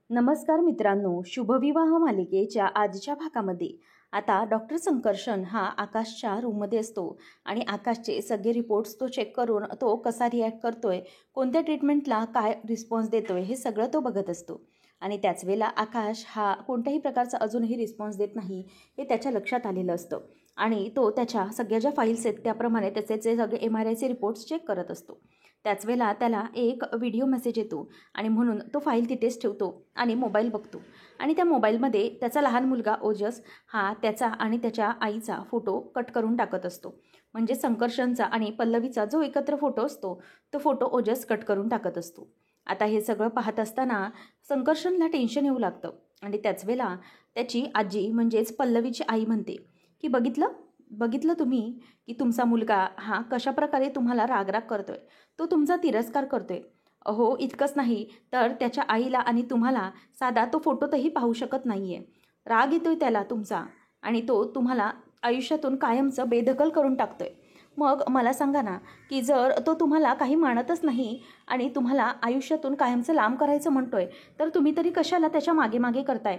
नमस्कार मित्रांनो, शुभविवाह मालिकेच्या आजच्या भागामध्ये आता डॉक्टर संकर्षण हा आकाशच्या रूममध्ये असतो आणि आकाशचे सगळे रिपोर्ट्स तो चेक करून तो कसा रिॲक्ट करतोय, कोणत्या ट्रीटमेंटला काय रिस्पॉन्स देतोय हे सगळं तो बघत असतो. आणि त्याच वेळेला आकाश हा कोणत्याही प्रकारचा अजूनही रिस्पॉन्स देत नाही हे त्याच्या लक्षात आलेलं असतं आणि तो त्याच्या सगळ्या ज्या फाईल्स आहेत त्याप्रमाणे त्याचे जे सगळे MRIचे रिपोर्ट्स चेक करत असतो. त्याच वेळेला त्याला एक व्हिडिओ मेसेज येतो आणि म्हणून तो फाईल तिथेच ठेवतो आणि मोबाईल बघतो. आणि त्या मोबाईलमध्ये त्याचा लहान मुलगा ओजस हा त्याचा आणि त्याच्या आईचा फोटो कट करून टाकत असतो. म्हणजे संकर्षणचा आणि पल्लवीचा जो एकत्र फोटो असतो तो फोटो ओजस कट करून टाकत असतो. आता हे सगळं पाहत असताना संकर्षणला टेन्शन येऊ लागतं आणि त्याच वेळेला त्याची आजी म्हणजेच पल्लवीची आई म्हणते की बघितलं तुम्ही की तुमचा मुलगा हा कशाप्रकारे तुम्हाला रागराग करतोय, तो तुमचा तिरस्कार करतोय. अहो, इतकंच नाही तर त्याच्या आईला आणि तुम्हाला साधा तो फोटोतही पाहू शकत नाहीये. राग येतोय त्याला तुमचा आणि तो तुम्हाला आयुष्यातून कायमचं बेदखल करून टाकतोय. मग मला सांगा ना की जर तो तुम्हाला काही मानतच नाही आणि तुम्हाला आयुष्यातून कायमचं लांब करायचं म्हणतोय, तर तुम्ही तरी कशाला त्याच्या मागे मागे करताय?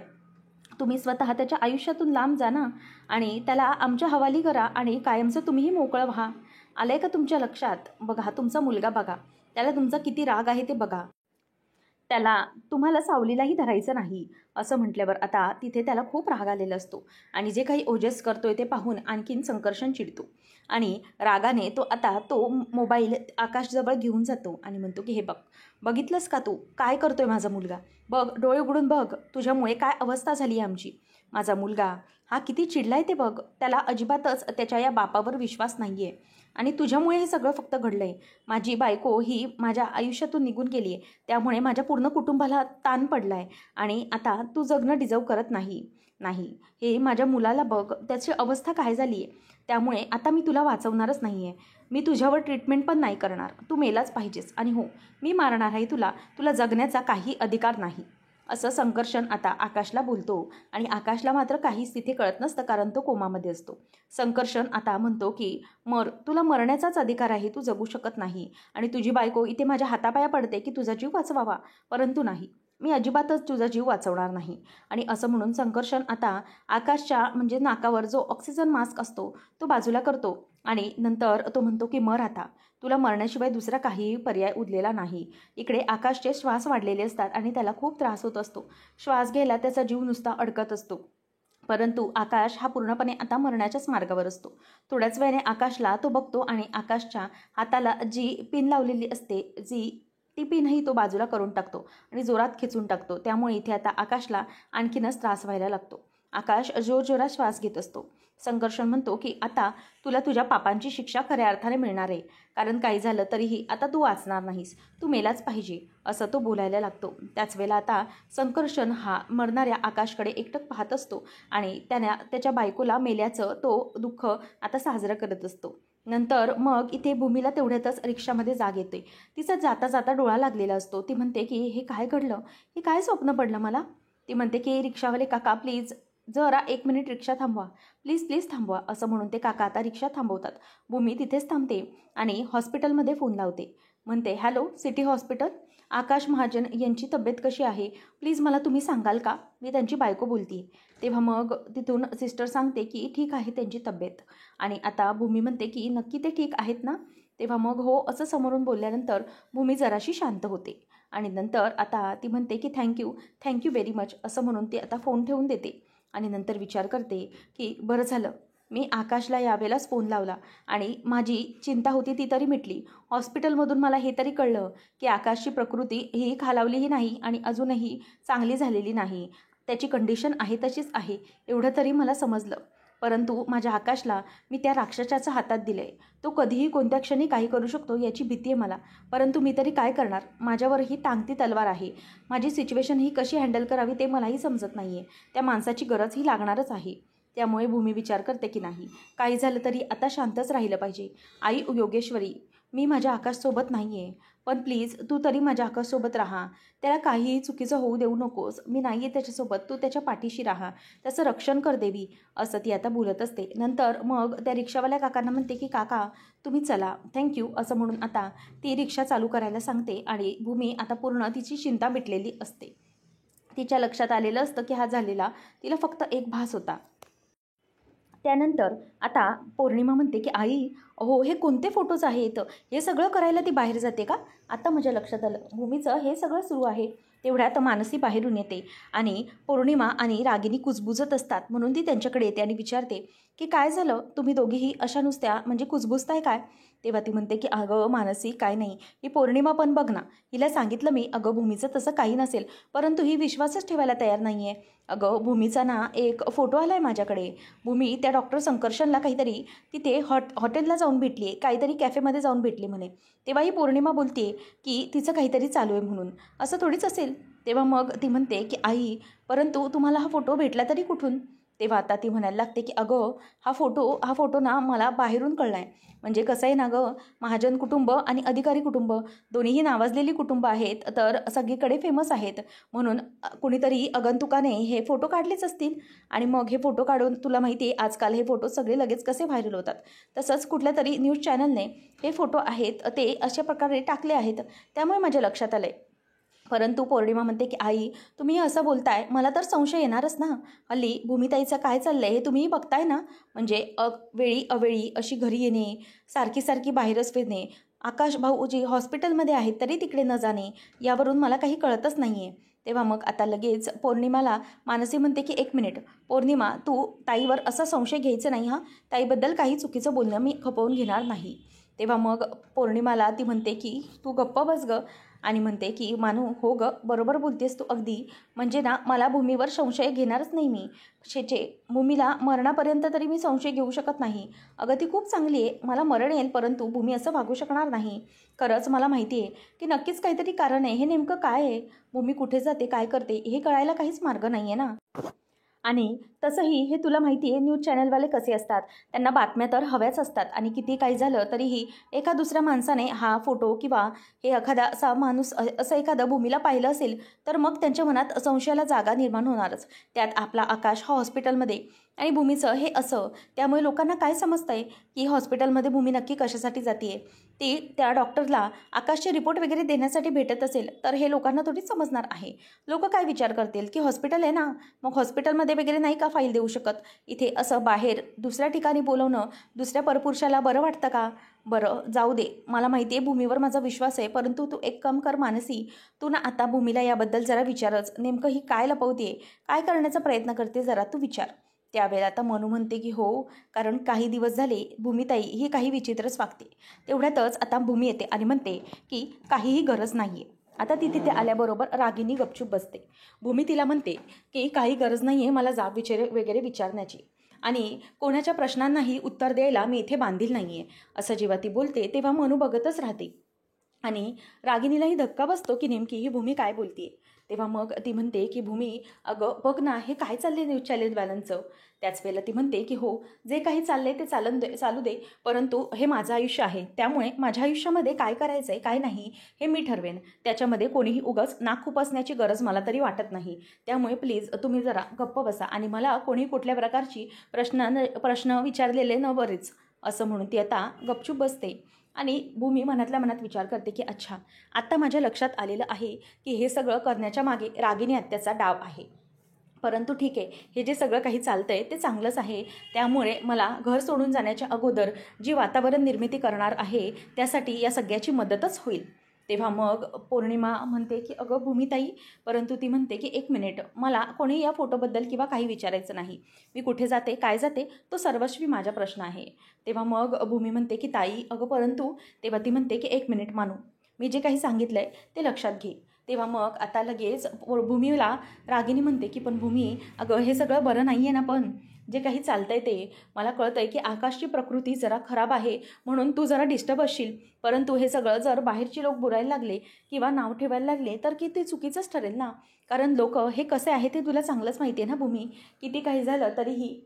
तुम्ही स्वतः त्याच्या आयुष्यातून लांब जा ना आणि त्याला आमच्या हवाली करा आणि कायमचं तुम्हीही मोकळं व्हा. आलंय का तुमच्या लक्षात? बघा तुमचा मुलगा बघा, त्याला तुमचा किती राग आहे ते बघा. त्याला तुम्हाला सावलीलाही धरायचं नाही असं म्हटल्यावर आता तिथे त्याला खूप राग आलेला असतो आणि जे काही ओजस करतोय ते पाहून आणखीन संकर्षण चिडतो आणि रागाने तो आता तो मोबाईल आकाशजवळ घेऊन जातो आणि म्हणतो की हे बघितलंस का तू काय करतोय माझा मुलगा? बघ, डोळे उघडून बघ, तुझ्यामुळे काय अवस्था झाली आहे आमची. माझा मुलगा हा किती चिडलाय ते बघ, त्याला अजिबातच त्याच्या या बापावर विश्वास नाही आहे आणि तुझ्यामुळे हे सगळं फक्त घडलं आहे. माझी बायको ही माझ्या आयुष्यातून निघून गेली आहे, त्यामुळे माझ्या पूर्ण कुटुंबाला ताण पडला आहे आणि आता तू जगणं डिझर्व करत नाही. हे माझ्या मुलाला बघ, त्याची अवस्था काय झाली आहे, त्यामुळे आता मी तुला वाचवणारच नाही आहे. मी तुझ्यावर ट्रीटमेंट पण नाही करणार, तू मेलाच पाहिजेस आणि हो, मी मारणार आहे तुला जगण्याचा काही अधिकार नाही असं संकर्षण आता आकाशला बोलतो आणि आकाशला मात्र काहीच तिथे कळत नसतं कारण तो कोमामध्ये असतो. संकर्षण आता म्हणतो की तुला मरण्याचाच अधिकार आहे, तू जगू शकत नाही आणि तुझी बायको इथे माझ्या हातापाया पडते की तुझा जीव वाचवावा, परंतु नाही, मी अजिबातच तुझा जीव वाचवणार नाही. आणि असं म्हणून संकर्षण आता आकाशच्या म्हणजे नाकावर जो ऑक्सिजन मास्क असतो तो बाजूला करतो आणि नंतर तो म्हणतो की मर आता, तुला मरण्याशिवाय दुसरा काहीही पर्याय उरलेला नाही. इकडे आकाशचे श्वास वाढलेले असतात आणि त्याला खूप त्रास होत असतो. श्वास घ्यायला त्याचा जीव नुसता अडकत असतो. परंतु आकाश हा पूर्णपणे आता मरण्याच्याच मार्गावर असतो. थोड्याच वेळाने आकाशला तो बघतो आणि आकाशच्या हाताला जी पिन लावलेली असते ती पिनही तो बाजूला करून टाकतो आणि जोरात खेचून टाकतो. त्यामुळे इथे आता आकाशला आणखीनच त्रास व्हायला लागतो. आकाश जोरजोरात श्वास घेत असतो. संकर्षण म्हणतो की आता तुला तुझ्या पापांची शिक्षा खऱ्या अर्थाने मिळणार आहे, कारण काही झालं तरीही आता तू वाचणार नाहीस, तू मेलाच पाहिजे असं तो बोलायला लागतो. त्याच वेळेला आता संकर्षण हा मरणाऱ्या आकाशकडे एकटक पाहत असतो आणि त्याच्या बायकोला मेल्याचं तो दुःख आता साजरं करत असतो. नंतर मग इथे भूमीला तेवढ्यातच रिक्षामध्ये जाग येते. तिचा जाता जाता डोळा लागलेला असतो. ती म्हणते की हे काय घडलं, हे काय स्वप्न पडलं मला? ती म्हणते की रिक्षावाले काका प्लीज जरा 1 मिनिट रिक्षा थांबवा, प्लीज थांबवा असं म्हणून ते काका आता रिक्षा थांबवतात. भूमी तिथेच थांबते आणि हॉस्पिटलमध्ये फोन लावते. म्हणते, हॅलो सिटी हॉस्पिटल, आकाश महाजन यांची तब्येत कशी आहे, प्लीज मला तुम्ही सांगाल का? मी त्यांची बायको बोलते. तेव्हा मग तिथून सिस्टर सांगते की ठीक आहे त्यांची तब्येत. आणि आता भूमी म्हणते की नक्की ते ठीक आहेत ना? तेव्हा मग हो असं समोरून बोलल्यानंतर भूमी जराशी शांत होते आणि नंतर आता ती म्हणते की थँक्यू व्हेरी मच असं म्हणून ती आता फोन ठेवून देते आणि नंतर विचार करते की बरं झालं मी आकाशला यावेळेलाच फोन लावला आणि माझी चिंता होती ती तरी मिटली. हॉस्पिटलमधून मला हे तरी कळलं की आकाशची प्रकृती ही खालावलीही नाही आणि अजूनही चांगली झालेली नाही, त्याची कंडिशन आहे तशीच आहे, एवढं तरी मला समजलं. परंतु माझ्या आकाशला मी त्या राक्षसाच्या हातात दिलं आहे. तो कधीही कोणत्या क्षणी काही करू शकतो याची भीती आहे मला, परंतु मी तरी काय करणार? माझ्यावरही टांगती तलवार आहे. माझी सिच्युएशन ही कशी हँडल करावी ते मलाही समजत नाही आहे. त्या माणसाची गरज ही लागणारच आहे. त्यामुळे भूमी विचार करते की नाही, काही झालं तरी आता शांतच राहिलं पाहिजे. आई योगेश्वरी, मी माझ्या आकाशसोबत नाही आहे, पण प्लीज तू तरी माझ्या आकाशसोबत राहा. त्याला काहीही चुकीचं होऊ देऊ नकोस. मी नाही आहे त्याच्यासोबत, तू त्याच्या पाठीशी राहा, त्याचं रक्षण कर देवी असं ती आता बोलत असते. नंतर मग त्या रिक्षावाल्या काकांना म्हणते की काका तुम्ही चला, थँक्यू असं म्हणून आता ती रिक्षा चालू करायला सांगते आणि भूमी आता पूर्ण तिची चिंता मिटलेली असते. तिच्या लक्षात आलेलं असतं की हा झालेला तिला फक्त एक भास होता. त्यानंतर आता पौर्णिमा म्हणते की आई, हो हे कोणते फोटोज आहेत, हे सगळं करायला ती बाहेर जाते का? आता माझ्या लक्षात आलं भूमीचं हे सगळं सुरू आहे. तेवढ्यात मानसी बाहेरून येते आणि पौर्णिमा आणि रागिनी कुजबुजत असतात, म्हणून ती त्यांच्याकडे येते आणि विचारते की काय झालं, तुम्ही दोघीही अशा नुसत्या म्हणजे कुजबुजताय काय? तेव्हा ती म्हणते की अगं मानसी काय नाही, ही पौर्णिमा पण बघ ना, हिला सांगितलं मी अगं भूमीचं तसं काही नसेल, परंतु ही विश्वासच ठेवायला तयार नाही आहे. अगं भूमीचा ना एक फोटो आला आहे माझ्याकडे, भूमी त्या डॉक्टर संकर्षणला काहीतरी तिथे हॉटेलला जाऊन भेटली आहे, काहीतरी कॅफेमध्ये जाऊन भेटली म्हणे. तेव्हा ही पौर्णिमा बोलते की तिचं काहीतरी चालू आहे म्हणून, असं थोडीच असेल. तेव्हा मग ती म्हणते की आई, परंतु तुम्हाला हा फोटो भेटला तरी कुठून? तेव्हा आता ती म्हणायला लागते की अगं हा फोटो ना मला बाहेरून कळला आहे. म्हणजे कसं आहे ना गं, महाजन कुटुंब आणि अधिकारी कुटुंब दोन्हीही नावाजलेली कुटुंब आहेत, तर सगळीकडे फेमस आहेत, म्हणून कुणीतरी आगंतुकाने हे फोटो काढलेच असतील. आणि मग हे फोटो काढून तुला माहिती आहे आजकाल हे फोटो सगळे लगेच कसे व्हायरल होतात, तसंच कुठल्या तरी न्यूज चॅनलने हे फोटो आहेत ते अशा प्रकारे टाकले आहेत, त्यामुळे माझ्या लक्षात आलं आहे. परंतु पौर्णिमा म्हणते की आई, तुम्ही असं बोलताय, मला तर संशय येणारच ना. हल्ली भूमिताईचं काय चाललंय हे तुम्हीही बघताय ना. म्हणजे वेळी अवेळी अशी घरी येणे, सारखी सारखी बाहेरच फिरणे, आकाश भाऊ जी हॉस्पिटलमध्ये आहेत तरी तिकडे न जाणे, यावरून मला काही कळतच नाही आहे. तेव्हा मग आता लगेच पौर्णिमाला मानसी म्हणते की एक मिनिट पौर्णिमा, तू ताईवर असा संशय घ्यायचा नाही हां, ताईबद्दल काही चुकीचं बोलणं मी खपवून घेणार नाही. तेव्हा मग पौर्णिमाला ती म्हणते की तू गप्प बस गं, आणि म्हणते की मानू, हो गं बरोबर बोलतेस तू अगदी, म्हणजे ना मला भूमीवर संशय घेणारच नाही मी. शेचे, भूमीला मरणापर्यंत तरी मी संशय घेऊ शकत नाही. अगं ती खूप चांगली आहे, मला मरण येईल परंतु भूमी असं वागू शकणार नाही. खरंच मला माहिती आहे की नक्कीच काहीतरी कारण आहे, हे नेमकं काय आहे, भूमी कुठे जाते काय करते हे कळायला काहीच मार्ग नाही आहे ना. आणि तसंही हे तुला माहिती आहे न्यूज चॅनलवाले कसे असतात, त्यांना बातम्या तर हव्याच असतात, आणि किती काही झालं तरीही एका दुसऱ्या माणसाने हा फोटो किंवा हे एखादा असा माणूस असं एखादं भूमीला पाहिलं असेल तर मग त्यांच्या मनात संशयाला जागा निर्माण होणारच. त्यात आपला आकाश हा हॉस्पिटलमध्ये आणि भूमीचं हे असं, त्यामुळे लोकांना काय समजतंय की हॉस्पिटलमध्ये भूमी नक्की कशासाठी जाते. ती त्या डॉक्टरला आकाशचे रिपोर्ट वगैरे देण्यासाठी भेटत असेल तर हे लोकांना थोडीच समजणार आहे. लोक काय विचार करतील की हॉस्पिटल आहे ना, मग हॉस्पिटलमध्ये वगैरे नाही का फाईल देऊ शकत, इथे असं बाहेर दुसऱ्या ठिकाणी बोलवणं दुसऱ्या परपुरुषाला बरं वाटतं का? बरं जाऊ दे, मला माहिती आहे भूमीवर माझा विश्वास आहे, परंतु तू एक काम कर मानसी, तू ना आता भूमीला याबद्दल जरा विचारच, नेमकं ही काय लपवते, काय करण्याचा प्रयत्न करते, जरा तू विचार. त्यावेळेला आता मनू म्हणते की हो, कारण काही दिवस झाले भूमिताई ही काही विचित्रच वागते. तेवढ्यातच आता भूमी येते आणि म्हणते की काहीही गरज नाही आहे. आता ती तिथे आल्याबरोबर रागिनी गपचूप बसते. भूमी तिला म्हणते की काही गरज नाही आहे मला जाब वगैरे विचारण्याची, आणि कोणाच्या प्रश्नांनाही उत्तर द्यायला मी इथे बांधील नाही आहे, असं जेव्हा ती बोलते तेव्हा मनू बघतच राहते. आणि रागिनीलाही धक्का बसतो की नेमकी ही भूमी काय बोलते. तेव्हा मग ती म्हणते की भूमी, अगं बघ ना हे काय चालले न्यूज चॅनलवाल्यांचं. त्याच वेळेला ती म्हणते की हो, जे काही चाललंय ते चालू दे, परंतु हे माझं आयुष्य आहे, त्यामुळे माझ्या आयुष्यामध्ये काय करायचं आहे काय नाही हे मी ठरवेन, त्याच्यामध्ये कोणीही उगाच नाक खुपसण्याची गरज मला तरी वाटत नाही. त्यामुळे प्लीज तुम्ही जरा गप्प बसा आणि मला कोणी कुठल्या प्रकारची प्रश्न विचारलेले न बरेच, असं म्हणून ती आता गपचूप बसते. आणि भूमी मनातल्या मनात विचार करते की अच्छा, आत्ता माझ्या लक्षात आलेलं आहे की हे सगळं करण्याच्या मागे रागिनी आत्याचा डाव आहे. परंतु ठीक आहे, हे जे सगळं काही चालतंय ते चांगलंच आहे, त्यामुळे मला घर सोडून जाण्याच्या अगोदर जी वातावरण निर्मिती करणार आहे त्यासाठी या सगळ्याची मदतच होईल. तेव्हा मग पौर्णिमा म्हणते की अगं भूमिताई, परंतु ती म्हणते की एक मिनिट, मला कोणी या फोटोबद्दल किंवा काही विचारायचं नाही, मी कुठे जाते काय जाते तो सर्वस्वी माझा प्रश्न आहे. तेव्हा मग भूमी म्हणते की ताई अगं परंतु, तेव्हा ती म्हणते की एक मिनिट मानू, मी जे काही सांगितलं आहे ते लक्षात घे. तेव्हा मग आता लगेच भूमीला रागिनी म्हणते की पण भूमी, अगं हे सगळं बरं नाही आहे ना, पण जे काही चालतंय ते मला कळतं आहे की आकाशची प्रकृती जरा खराब आहे म्हणून तू जरा डिस्टर्ब असशील, परंतु हे सगळं जर बाहेरची लोक बोलायला लागले किंवा नाव ठेवायला लागले तर की ते चुकीचंच ठरेल ना. कारण लोक हे कसे आहे ते तुला चांगलंच माहिती आहे ना भूमी, किती काही झालं तरीही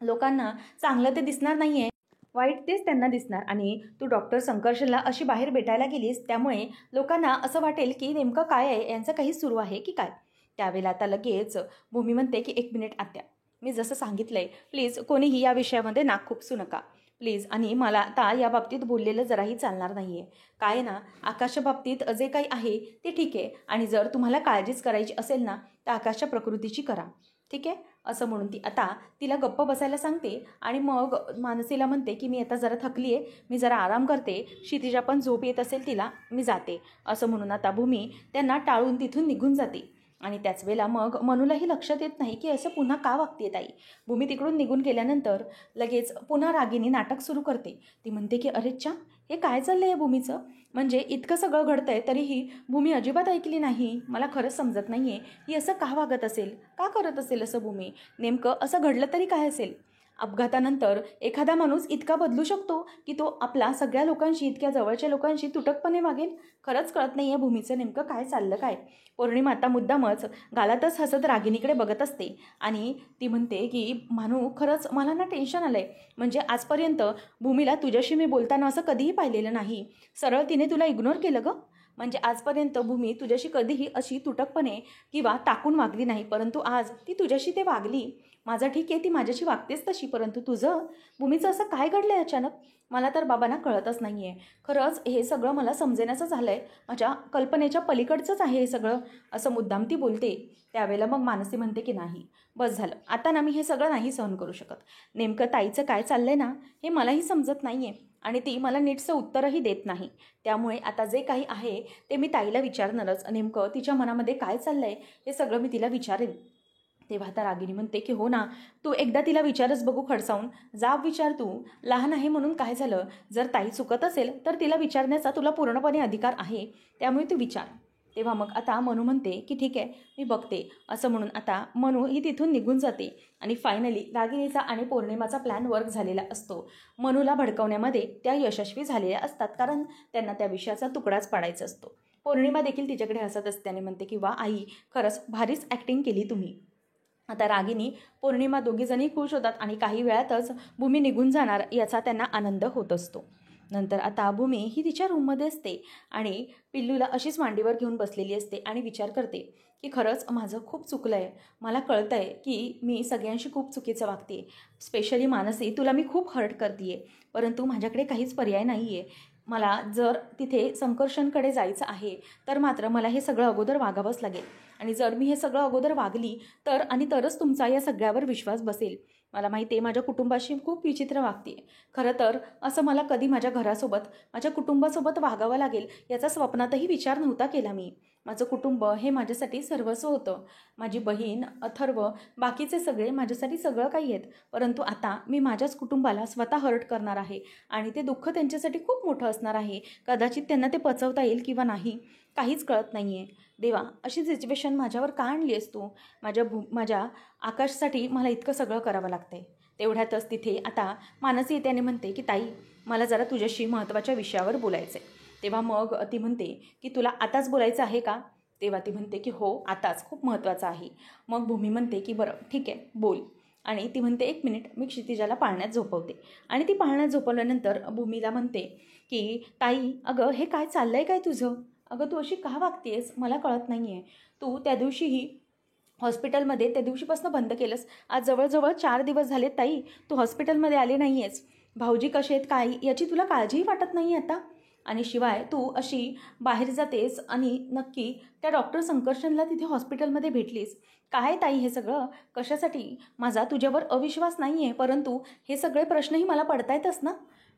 लोकांना चांगलं ते दिसणार नाही आहे, वाईट तेच त्यांना दिसणार. आणि तू डॉक्टर संकर्षणला अशी बाहेर भेटायला गेलीस त्यामुळे लोकांना असं वाटेल की नेमकं काय आहे, यांचं काही सुरू आहे की काय. त्यावेळेला आता लगेच भूमी म्हणते की एक मिनिट आत्या, मी जसं सांगितलं आहे प्लीज कोणीही या विषयामध्ये नाक खुपसू नका. प्लीज. आणि मला आता या बाबतीत बोललेलं जराही चालणार नाही आहे. काय ना, आकाशच्या बाबतीत जे काही आहे ते ठीक आहे, आणि जर तुम्हाला काळजीच करायची असेल ना तर आकाशच्या प्रकृतीची करा, ठीक आहे. असं म्हणून ती आता तिला गप्प बसायला सांगते आणि मग मानसीला म्हणते की मी आता जरा थकली आहे, मी जरा आराम करते, क्षितिजा पण झोप येत असेल तिला, मी जाते. असं म्हणून आता भूमी त्यांना टाळून तिथून निघून जाते. आणि त्याच वेळेला मग मनूलाही लक्षात येत नाही की असं पुन्हा का वागते ताई. भूमी तिकडून निघून गेल्यानंतर लगेच पुन्हा रागिनी नाटक सुरू करते. ती म्हणते की अरे च्या, हे काय चाललं आहे भूमीचं, म्हणजे इतकं सगळं घडतंय तरीही भूमी अजिबात ऐकली नाही. मला खरंच समजत नाही आहे ही असं का वागत असेल, का करत असेल असं भूमी. नेमकं असं घडलं तरी काय असेल. अपघातानंतर एखादा माणूस इतका बदलू शकतो की तो आपला सगळ्या लोकांशी, इतक्या जवळच्या लोकांशी तुटकपणे वागेल. खरंच कळत नाही आहे भूमीचं नेमकं काय चाललं काय. पौर्णिमा आता मुद्दामच गालातच हसत रागिनीकडे बघत असते आणि ती म्हणते की मानू, खरंच मला ना टेन्शन आलं आहे. म्हणजे आजपर्यंत भूमीला तुझ्याशी मी बोलताना असं कधीही पाहिलेलं नाही. सरळ तिने तुला इग्नोर केलं गं. म्हणजे आजपर्यंत भूमी तुझ्याशी कधीही अशी तुटकपणे किंवा टाकून वागली नाही, परंतु आज ती तुझ्याशी ते वागली. माझं ठीक आहे, ती माझ्याशी वागतेच तशी, परंतु तुझं भूमीचं असं काय घडलं आहे अचानक. मला तर बाबांना कळतच नाही आहे. खरंच हे सगळं मला समजेण्याचं झालं आहे, माझ्या कल्पनेच्या पलीकडचंच आहे हे सगळं, असं मुद्दाम ती बोलते. त्यावेळेला मग मानसी म्हणते की नाही, बस झालं आता ना, मी हे सगळं नाही सहन करू शकत. नेमकं ताईचं काय चाललं आहे ना हे मलाही समजत नाही आहे, आणि ती मला नीटचं उत्तरही देत नाही. त्यामुळे आता जे काही आहे ते मी ताईला विचारणारच. नेमकं तिच्या मनामध्ये काय चाललं आहे हे सगळं मी तिला विचारेन. तेव्हा आता रागिनी म्हणते की हो ना, तू एकदा तिला विचारच बघू खडसावून, जाब विचार तू. लहान आहे म्हणून काय झालं, जर ताई चुकत असेल तर तिला विचारण्याचा तुला पूर्णपणे अधिकार आहे, त्यामुळे तू विचार. तेव्हा मग आता मनू म्हणते की ठीक आहे, मी बघते. असं म्हणून आता मनू ही तिथून निघून जाते. आणि फायनली रागिनीचा आणि पौर्णिमाचा प्लॅन वर्क झालेला असतो. मनूला भडकवण्यामध्ये त्या यशस्वी झालेल्या असतात, कारण त्यांना त्या विषयाचा तुकडाच पाडायचा असतो. पौर्णिमा देखील तिच्याकडे हसत असते आणि म्हणते की वा आई, खरंच भारीच ॲक्टिंग केली तुम्ही. आता रागिनी पौर्णिमा दोघीजणी खुश होतात आणि काही वेळातच भूमी निघून जाणार याचा त्यांना आनंद होत असतो. नंतर आता भूमी ही तिच्या रूममध्ये असते आणि पिल्लूला अशीच मांडीवर घेऊन बसलेली असते आणि विचार करते की खरंच माझं खूप चुकलं आहे. मला कळतं आहे की मी सगळ्यांशी खूप चुकीचं वागते, स्पेशली मानसी, तुला मी खूप हर्ट करते आहे, परंतु माझ्याकडे काहीच पर्याय नाही आहे. मला जर तिथे संकर्षणकडे जायचं आहे तर मात्र मला हे सगळं अगोदर वागावंच लागेल, आणि जर मी हे सगळं अगोदर वागली तर आणि तरच तुमचा या सगळ्यावर विश्वास बसेल. मला माहिती आहे माझ्या कुटुंबाशी खूप विचित्र वागते. खरं तर असं मला कधी माझ्या घरासोबत, माझ्या कुटुंबासोबत वागावं लागेल याचा स्वप्नातही विचार नव्हता केला मी. माझं कुटुंब हे माझ्यासाठी सर्वस्व होतं. माझी बहीण, अथर्व, बाकीचे सगळे माझ्यासाठी सगळं काही आहेत. परंतु आता मी माझ्याच कुटुंबाला स्वतः हर्ट करणार आहे आणि ते दुःख त्यांच्यासाठी खूप मोठं असणार आहे. कदाचित त्यांना ते पचवता येईल किंवा नाही, काहीच कळत नाही आहे. देवा, अशी सिच्युएशन माझ्यावर का आणली आहेस तू. माझ्या आकाशसाठी मला इतकं सगळं करावं लागतं आहे. तेवढ्यातच तिथे आता मानसी येते आणि म्हणते की ताई, मला जरा तुझ्याशी महत्त्वाच्या विषयावर बोलायचं आहे. तेव्हा मग ती म्हणते की तुला आताच बोलायचं आहे का. तेव्हा ती म्हणते की हो आताच, खूप महत्त्वाचं आहे. मग भूमी म्हणते की बरं ठीक आहे, बोल. आणि ती म्हणते 1 मिनिट, मी क्षितिजाला पाळण्यात झोपवते. आणि ती पाळण्यात झोपवल्यानंतर भूमीला म्हणते की ताई, अगं हे काय चाललं आहे काय तुझं. अगं तू अशी का वागतेस, मला कळत नाही आहे. तू त्या दिवशीही हॉस्पिटलमध्ये, त्या दिवशीपासून बंद केलंस, आज जवळजवळ 4 दिवस झालेत ताई, तू हॉस्पिटलमध्ये आले नाही आहेस. भाऊजी कसे आहेत काय याची तुला काळजीही वाटत नाही आता. आणि शिवाय तू अशी बाहेर जातेस आणि नक्की त्या डॉक्टर संकर्षणला तिथे हॉस्पिटलमध्ये भेटलीस. काय ताई हे सगळं कशासाठी. माझा तुझ्यावर अविश्वास नाही आहे, परंतु हे सगळे प्रश्नही मला पडतायतच ना.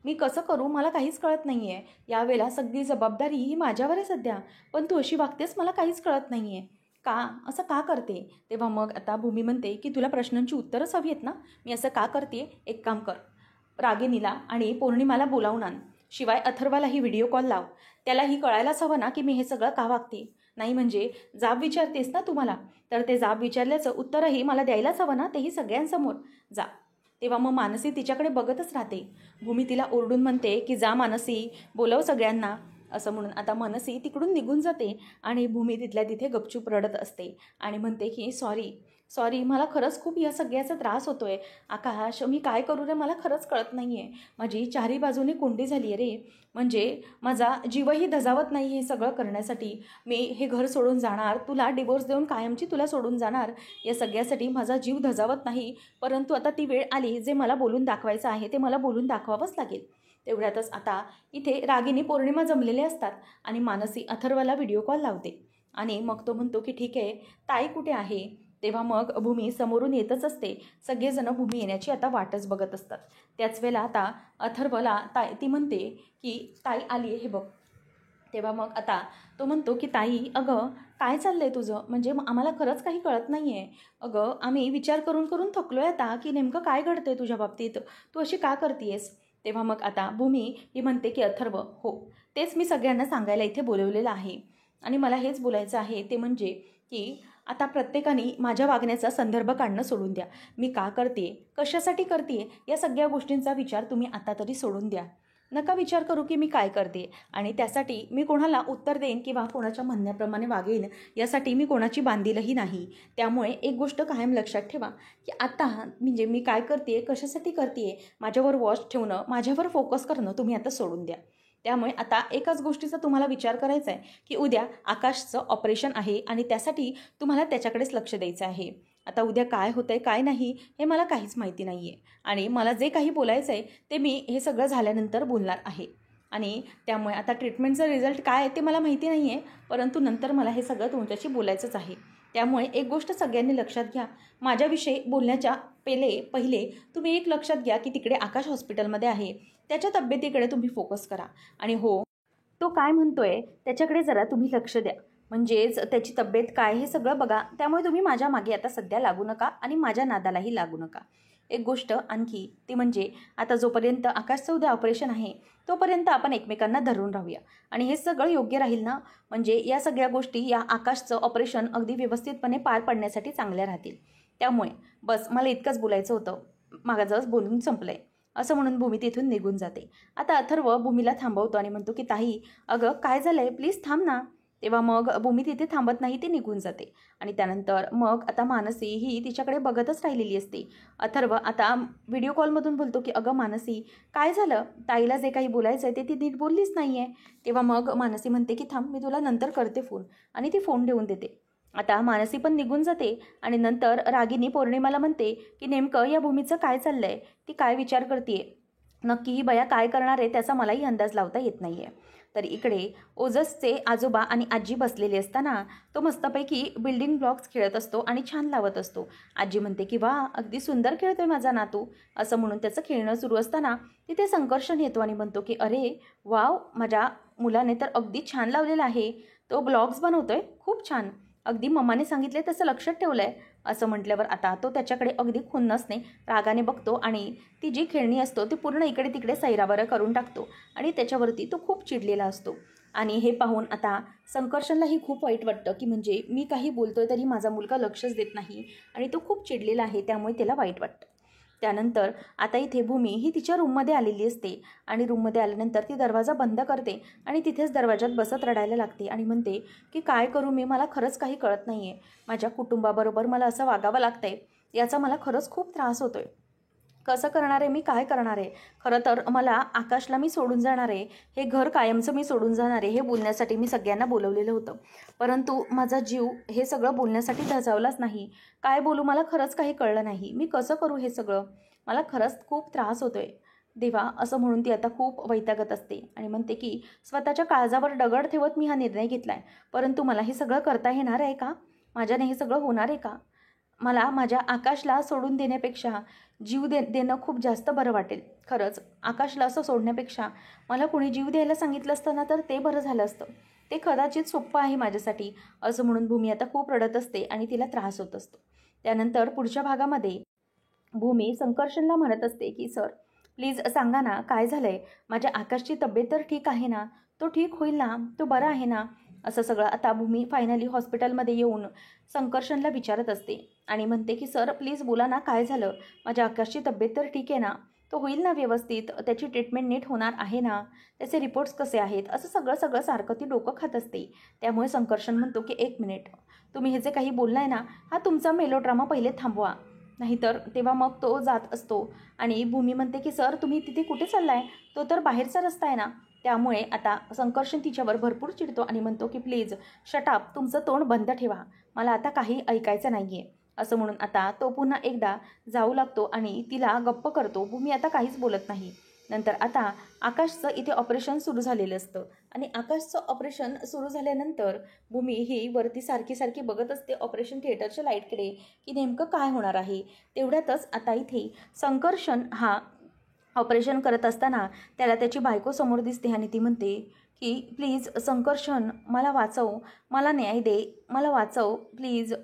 मी कसं करू, मला काहीच कळत नाही आहे. यावेळेला सगळी जबाबदारी ही माझ्यावर आहे सध्या, पण तू अशी वागतेस, मला काहीच कळत नाही आहे. का असं का करते. तेव्हा मग आता भूमी म्हणते की तुला प्रश्नांची उत्तरच हवी आहेत ना, मी असं का करते. एक काम कर, रागिनीला आणि पौर्णिमाला बोलावून आण. शिवाय अथर्वालाही व्हिडिओ कॉल लाव. त्यालाही कळायलाच हवं ना की मी हे सगळं का वागते. नाही म्हणजे जाब विचारतेस ना तुम्हाला, तर ते जाब विचारल्याचं उत्तरही मला द्यायलाच हवं ना, तेही सगळ्यांसमोर. जा. तेव्हा मग मानसी तिच्याकडे बघतच राहते. भूमी तिला ओरडून म्हणते की जा मानसी, बोलव सगळ्यांना. असं म्हणून आता मनसी तिकडून निघून जाते आणि भूमी तिथल्या तिथे गपचूप रडत असते आणि म्हणते की सॉरी मला खरंच खूप या सगळ्याचा त्रास होतोय. आकाश, मी काय करू रे, मला खरंच कळत नाही आहे. माझी चारी बाजूने कोंडी झाली आहे रे. म्हणजे माझा जीवही धजावत नाही हे सगळं करण्यासाठी. मी हे घर सोडून जाणार, तुला डिवोर्स देऊन कायमची तुला सोडून जाणार, या सगळ्यासाठी माझा जीव धजावत नाही. परंतु आता ती वेळ आली, जे मला बोलून दाखवायचं आहे ते मला बोलून दाखवावंच लागेल. तेवढ्यातच आता इथे रागिनी पौर्णिमा जमलेले असतात आणि मानसी अथर्वला व्हिडिओ कॉल लावते आणि मग तो म्हणतो की ठीक आहे, ताई कुठे आहे. तेव्हा मग भूमी समोरून येतच असते. सगळेजण भूमी येण्याची आता वाटच बघत असतात. त्याच वेळेला आता अथर्वला ती म्हणते की ताई आली आहे हे बघ. तेव्हा मग आता तो म्हणतो की ताई, अगं काय चाललं आहे तुझं, म्हणजे आम्हाला खरंच काही कळत नाही आहे. अगं आम्ही विचार करून करून थकलो आहे आता की नेमकं काय घडतं आहे तुझ्या बाबतीत, तू अशी का करतेस. तेव्हा मग आता भूमी ही म्हणते की अथर्व, हो तेच मी सगळ्यांना सांगायला इथे बोलवलेलं आहे आणि मला हेच बोलायचं आहे ते म्हणजे की आता प्रत्येकाने माझ्या वागण्याचा संदर्भ काढणं सोडून द्या. मी का करते, कशासाठी करते, या सगळ्या गोष्टींचा विचार तुम्ही आता तरी सोडून द्या. नका विचार करू की मी काय करते आणि त्यासाठी मी कोणाला उत्तर देईन किंवा कोणाच्या म्हणण्याप्रमाणे वागेन, यासाठी मी कोणाची बांधीलही नाही. त्यामुळे एक गोष्ट कायम लक्षात ठेवा की आता म्हणजे मी काय करते, कशासाठी करते, माझ्यावर वॉच ठेवणं, माझ्यावर फोकस करणं तुम्ही आता सोडून द्या. त्यामुळे आता एकाच गोष्टीचा तुम्हाला विचार करायचा आहे की उद्या आकाशचं ऑपरेशन आहे आणि त्यासाठी तुम्हाला त्याच्याकडेच लक्ष द्यायचं आहे. आता उद्या काय होतं आहे काय नाही हे मला काहीच माहिती नाही आहे आणि मला जे काही बोलायचं आहे ते मी हे सगळं झाल्यानंतर बोलणार आहे. आणि त्यामुळे आता ट्रीटमेंटचा रिझल्ट काय आहे ते मला माहिती नाही आहे, परंतु नंतर मला हे सगळं तुमच्याशी बोलायचंच आहे. त्यामुळे एक गोष्ट सगळ्यांनी लक्षात घ्या, माझ्याविषयी बोलण्याच्या पहिले तुम्ही एक लक्षात घ्या की तिकडे आकाश हॉस्पिटलमध्ये आहे, त्याच्या तब्येतीकडे तुम्ही फोकस करा आणि हो, तो काय म्हणतोय त्याच्याकडे जरा तुम्ही लक्ष द्या. म्हणजेच त्याची तब्येत काय हे सगळं बघा. त्यामुळे तुम्ही माझ्या मागे आता सध्या लागू नका आणि माझ्या नादालाही लागू नका. एक गोष्ट आणखी ती म्हणजे आता जोपर्यंत आकाशचं उद्या ऑपरेशन आहे तोपर्यंत आपण एकमेकांना धरून राहूया आणि हे सगळं योग्य राहील ना. म्हणजे या सगळ्या गोष्टी या आकाशचं ऑपरेशन अगदी व्यवस्थितपणे पार पडण्यासाठी चांगल्या राहतील. त्यामुळे बस मला इतकंच बोलायचं होतं, माझं बोलून संपलं आहे. असं म्हणून भूमी तिथून निघून जाते. आता अथर्व भूमीला थांबवतो आणि म्हणतो की ताई, अगं काय झालं आहे, प्लीज थांब ना. तेव्हा मग भूमी तिथे थांबत नाही, ती निघून जाते आणि त्यानंतर मग आता मानसी ही तिच्याकडे बघतच राहिलेली असते. अथर्व आता व्हिडिओ कॉलमधून बोलतो की अगं मानसी, काय झालं, ताईला जे काही बोलायचं आहे ते ती नीट बोललीच नाही आहे. तेव्हा मग मानसी म्हणते की थांब, मी तुला नंतर करते फोन, आणि ती फोन ठेवून देते. आता मानसी पण निघून जाते आणि नंतर रागिनी पौर्णिमाला म्हणते की नेमकं या भूमीचं काय चाललं आहे, ती काय विचार करते, नक्की ही बया काय करणार आहे त्याचा मलाही अंदाज लावता येत नाही आहे. तर इकडे ओजसचे आजोबा आणि आजी बसलेले असताना तो मस्तपैकी बिल्डिंग ब्लॉक्स खेळत असतो आणि छान लावत असतो. आजी म्हणते की वा, अगदी सुंदर खेळतोय माझा नातू. असं म्हणून त्याचं खेळणं सुरू असताना तिथे संकर्षण येतो आणि म्हणतो की अरे वाव, माझ्या मुलाने तर अगदी छान लावलेला आहे, तो ब्लॉग्स बनवतोय, खूप छान, अगदी मम्माने सांगितले तसं लक्षात ठेवलं आहे. असं म्हटल्यावर आता तो त्याच्याकडे अगदी खुन्नसने रागाने बघतो आणि ती जी खेळणी असतो ती पूर्ण इकडे तिकडे सैराबरं करून टाकतो आणि त्याच्यावरती तो खूप चिडलेला असतो. आणि हे पाहून आता संकर्षणलाही खूप वाईट वाटतं की म्हणजे मी काही बोलतोय तरी माझा मुलगा लक्षच देत नाही आणि तो खूप चिडलेला आहे, त्यामुळे त्याला वाईट वाटतं. त्यानंतर आता इथे भूमी ही तिच्या रूममध्ये आलेली असते आणि रूममध्ये आल्यानंतर ती दरवाजा बंद करते आणि तिथेच दरवाजात बसत रडायला लागते आणि म्हणते की काय करू मी, मला खरंच काही कळत नाही आहे. माझ्या कुटुंबाबरोबर मला असं वागावं लागतं आहे, याचा मला खरंच खूप त्रास होतो आहे. कसं करणार आहे मी, काय करणार आहे. खरं तर मला आकाशला मी सोडून जाणार आहे, हे घर कायमचं मी सोडून जाणार आहे, हे बोलण्यासाठी मी सगळ्यांना बोलवलेलं होतं. परंतु माझा जीव हे सगळं बोलण्यासाठी धजावलाच नाही. काय बोलू, मला खरंच काही कळलं नाही. मी कसं करू हे सगळं, मला खरंच खूप त्रास होतो आहे देवा. असं म्हणून ती आता खूप वैतागत असते आणि म्हणते की स्वतःच्या काळजावर दगड ठेवत मी हा निर्णय घेतला आहे, परंतु मला हे सगळं करता येणार आहे का, माझ्याने हे सगळं होणार आहे का. मला माझ्या आकाशला सोडून देण्यापेक्षा जीव देणं खूप जास्त बरं वाटेल. खरंच आकाशला असं सोडण्यापेक्षा मला कोणी जीव द्यायला सांगितलं असतं ना तर ते बरं झालं असतं, ते कदाचित सोपं आहे माझ्यासाठी. असं म्हणून भूमी आता खूप रडत असते आणि तिला त्रास होत असतो. त्यानंतर पुढच्या भागामध्ये भूमी संकर्षणला म्हणत असते की सर प्लीज सांगा ना काय झालं आहे, माझ्या आकाशची तब्येत तर ठीक आहे ना, तो ठीक होईल ना, तो बरा आहे ना. असं सगळं आता भूमी फायनली हॉस्पिटलमध्ये येऊन संकर्षणला विचारत असते आणि म्हणते की सर प्लीज बोला ना काय झालं, माझ्या आकाशची तब्येत तर ठीक आहे ना. तो होईल ना व्यवस्थित, त्याची ट्रीटमेंट नीट होणार आहे ना, त्याचे रिपोर्ट्स कसे आहेत, असं सगळं सगळं सारखं ती डोकं खात असते. त्यामुळे संकर्षण म्हणतो की 1 मिनिट, तुम्ही हे जे काही बोललाय ना, हा तुमचा मेलोड्रामा पहिले थांबवा. नाहीतर तेव्हा मग तो जात असतो आणि भूमी म्हणते की सर तुम्ही तिथे कुठे चाललाय, तो तर बाहेरचा रस्ता आहे ना. त्यामुळे आता संकर्षण तिच्यावर भरपूर चिडतो आणि म्हणतो की प्लीज शटअप, तुमचं तोंड बंद ठेवा, मला आता काही ऐकायचं नाही आहे. असं म्हणून आता तो पुन्हा एकदा जाऊ लागतो आणि तिला गप्प करतो. भूमी आता काहीच बोलत नाही. नंतर आता आकाशचं इथे ऑपरेशन सुरू झालेलं असतं आणि आकाशचं ऑपरेशन सुरू झाल्यानंतर भूमी ही वरती सारखी सारखी बघत असते ऑपरेशन थिएटरच्या लाईटकडे की नेमकं काय होणार आहे. तेवढ्यातच आता इथे संकर्षण हा ऑपरेशन करत असताना त्याला त्याची बायको समोर दिसते आणि ती म्हणते की प्लीज संकर्षण, मला वाचव, मला न्याय दे, मला वाचव प्लीज,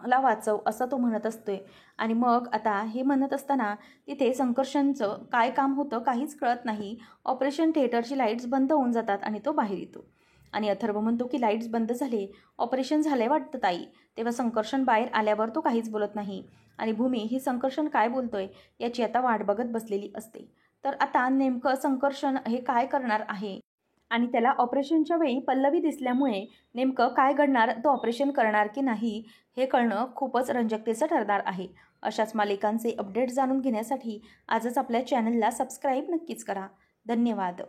मला वाचव, असं तो म्हणत असतोय. आणि मग आता हे म्हणत असताना तिथे संकर्षणचं काय काम होतं काहीच कळत नाही. ऑपरेशन थिएटरची लाईट्स बंद होऊन जातात आणि तो बाहेर येतो आणि अथर्व म्हणतो की लाईट्स बंद झाले, ऑपरेशन झाले वाटतं ताई. तेव्हा संकर्षण बाहेर आल्यावर तो काहीच बोलत नाही आणि भूमी ही संकर्षण काय बोलतोय याची आता वाट बघत बसलेली असते. तर आता नेमकं संकर्षण हे काय करणार आहे आणि त्याला ऑपरेशनच्या वेळी पल्लवी दिसल्यामुळे नेमकं काय घडणार, तो ऑपरेशन करणार की नाही हे कळणं खूपच रंजकतेचं ठरणार आहे. अशाच मालिकांचे अपडेट्स जाणून घेण्यासाठी आजच आपल्या चॅनलला सबस्क्राईब नक्कीच करा. धन्यवाद.